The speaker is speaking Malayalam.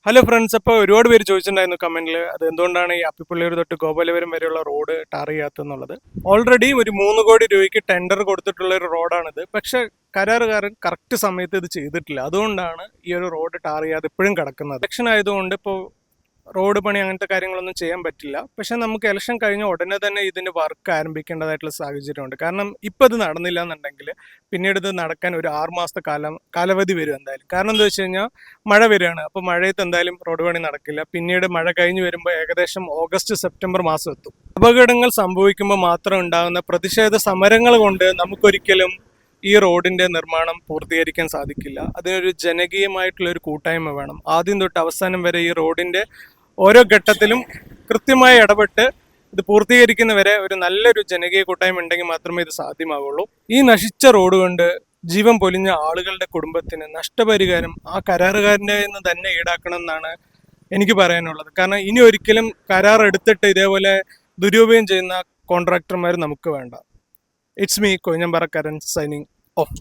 ഹലോ ഫ്രണ്ട്സ്, അപ്പോൾ ഒരുപാട് പേര് ചോദിച്ചിട്ടുണ്ടായിരുന്നു കമന്റിൽ അത് എന്തുകൊണ്ടാണ് ഈ അപ്പിപ്പള്ളിയൂർ തൊട്ട് ഗോപാലപുരം വരെയുള്ള റോഡ് ടാർ ചെയ്യാത്തതെന്നുള്ളത്. ഓൾറെഡി ഒരു 3 കോടി രൂപയ്ക്ക് ടെൻഡർ കൊടുത്തിട്ടുള്ള ഒരു റോഡാണിത്. പക്ഷെ കരാറുകാരൻ കറക്റ്റ് സമയത്ത് ഇത് ചെയ്തിട്ടില്ല. അതുകൊണ്ടാണ് ഈ ഒരു റോഡ് ടാർ ചെയ്യാതെ ഇപ്പോഴും കിടക്കുന്നത്. ഇലക്ഷൻ ആയതുകൊണ്ട് ഇപ്പോൾ റോഡ് പണി അങ്ങനത്തെ കാര്യങ്ങളൊന്നും ചെയ്യാൻ പറ്റില്ല. പക്ഷെ നമുക്ക് ഇലക്ഷൻ കഴിഞ്ഞ ഉടനെ തന്നെ ഇതിന്റെ വർക്ക് ആരംഭിക്കേണ്ടതായിട്ടുള്ള സാഹചര്യമുണ്ട്. കാരണം ഇപ്പം ഇത് നടന്നില്ല എന്നുണ്ടെങ്കിൽ പിന്നീട് ഇത് നടക്കാൻ ഒരു 6 മാസത്തെ കാലാവധി വരും എന്തായാലും. കാരണം എന്താ വെച്ച് കഴിഞ്ഞാൽ മഴ വരികയാണ്. അപ്പോൾ മഴയത്ത് എന്തായാലും റോഡ് പണി നടക്കില്ല. പിന്നീട് മഴ കഴിഞ്ഞ് വരുമ്പോൾ ഏകദേശം ഓഗസ്റ്റ് സെപ്റ്റംബർ മാസം എത്തും. അപകടങ്ങൾ സംഭവിക്കുമ്പോൾ മാത്രം ഉണ്ടാകുന്ന പ്രതിഷേധ സമരങ്ങൾ കൊണ്ട് നമുക്കൊരിക്കലും ഈ റോഡിന്റെ നിർമ്മാണം പൂർത്തീകരിക്കാൻ സാധിക്കില്ല. അതിനൊരു ജനകീയമായിട്ടുള്ള ഒരു കൂട്ടായ്മ വേണം. ആദ്യം തൊട്ട് അവസാനം വരെ ഈ റോഡിന്റെ ഓരോ ഘട്ടത്തിലും കൃത്യമായി ഇടപെട്ട് ഇത് പൂർത്തീകരിക്കുന്നവരെ ഒരു നല്ലൊരു ജനകീയ കൂട്ടായ്മ ഉണ്ടെങ്കിൽ മാത്രമേ ഇത് സാധ്യമാവുള്ളൂ. ഈ നശിച്ച റോഡ് കൊണ്ട് ജീവൻ പൊലിഞ്ഞ ആളുകളുടെ കുടുംബത്തിന് നഷ്ടപരിഹാരം ആ കരാറുകാരൻ്റെ നിന്ന് തന്നെ ഈടാക്കണം എന്നാണ് എനിക്ക് പറയാനുള്ളത്. കാരണം ഇനി ഒരിക്കലും കരാർ എടുത്തിട്ട് ഇതേപോലെ ദുരുപയോഗം ചെയ്യുന്ന കോൺട്രാക്ടർമാർ നമുക്ക് വേണ്ട. ഇറ്റ്സ് മീ കൊഴിഞ്ഞമ്പറക്കാരൻ സൈനിങ് ഓഫ്.